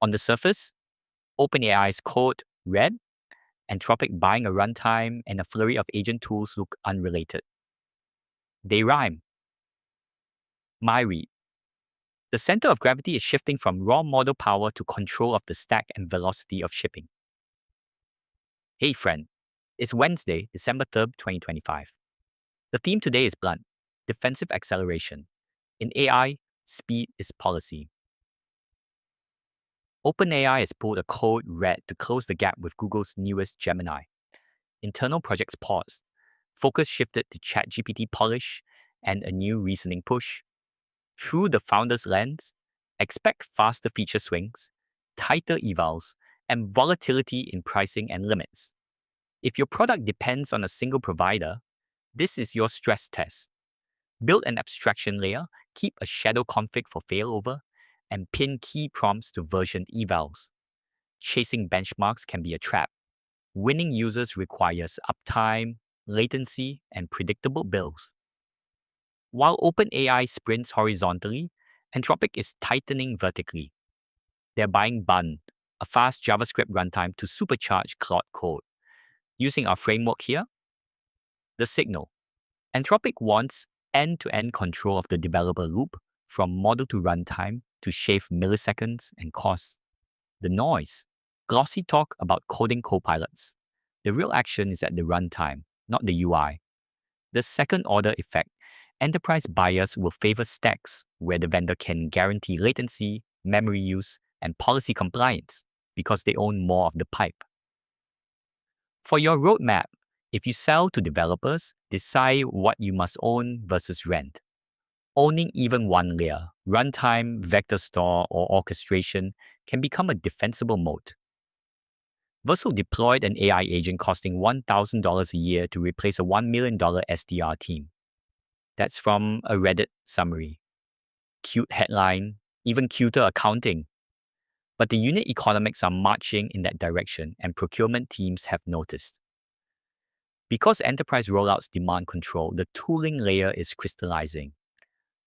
On the surface, OpenAI's code red, Anthropic buying a runtime, and a flurry of agent tools look unrelated. They rhyme. My read. The center of gravity is shifting from raw model power to control of the stack and velocity of shipping. Hey friend, it's Wednesday, December 3rd, 2025. The theme today is blunt: defensive acceleration. In AI, speed is policy. OpenAI has pulled a code red to close the gap with Google's newest Gemini. Internal projects paused. Focus shifted to ChatGPT polish and a new reasoning push. Through the founder's lens, expect faster feature swings, tighter evals, and volatility in pricing and limits. If your product depends on a single provider, this is your stress test. Build an abstraction layer, keep a shadow config for failover, and pin key prompts to versioned evals. Chasing benchmarks can be a trap. Winning users requires uptime, latency, and predictable bills. While OpenAI sprints horizontally, Anthropic is tightening vertically. They're buying Bun, a fast JavaScript runtime to supercharge Claude code. Using our framework here, the signal. Anthropic wants end-to-end control of the developer loop, from model to runtime, to shave milliseconds and costs. The noise. Glossy talk about coding copilots. The real action is at the runtime, not the UI. The second-order effect. Enterprise buyers will favor stacks where the vendor can guarantee latency, memory use, and policy compliance because they own more of the pipe. For your roadmap, if you sell to developers, decide what you must own versus rent. Owning even one layer, runtime, vector store, or orchestration can become a defensible moat. Vercel deployed an AI agent costing $1,000 a year to replace a $1 million SDR team. That's from a Reddit summary. Cute headline, even cuter accounting. But the unit economics are marching in that direction, and procurement teams have noticed. Because enterprise rollouts demand control, the tooling layer is crystallizing.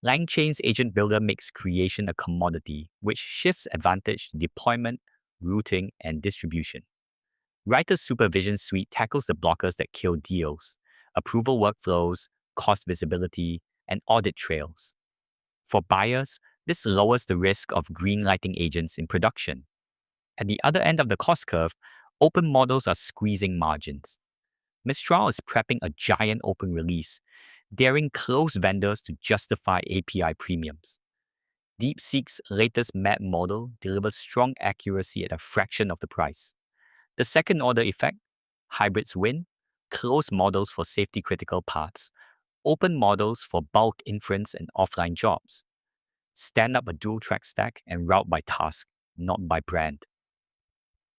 LangChain's Agent Builder makes creation a commodity, which shifts advantage to deployment, routing, and distribution. Writer's Supervision Suite tackles the blockers that kill deals: approval workflows, cost visibility, and audit trails. For buyers, this lowers the risk of greenlighting agents in production. At the other end of the cost curve, open models are squeezing margins. Mistral is prepping a giant open release, daring closed vendors to justify API premiums. DeepSeek's latest map model delivers strong accuracy at a fraction of the price. The second-order effect: hybrids win, closed models for safety-critical parts, open models for bulk inference and offline jobs. Stand up a dual-track stack and route by task, not by brand.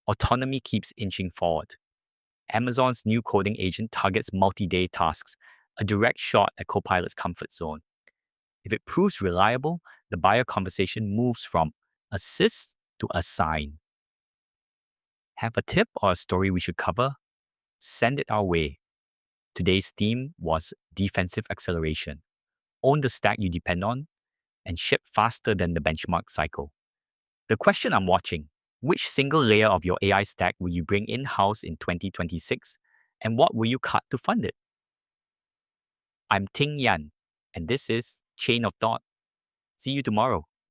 Autonomy keeps inching forward. Amazon's new coding agent targets multi-day tasks, a direct shot at Copilot's comfort zone. If it proves reliable, the buyer conversation moves from assist to assign. Have a tip or a story we should cover? Send it our way. Today's theme was defensive acceleration. Own the stack you depend on and ship faster than the benchmark cycle. The question I'm watching: which single layer of your AI stack will you bring in-house in 2026, and what will you cut to fund it? I'm Ting Yan, and this is Chain of Thought. See you tomorrow.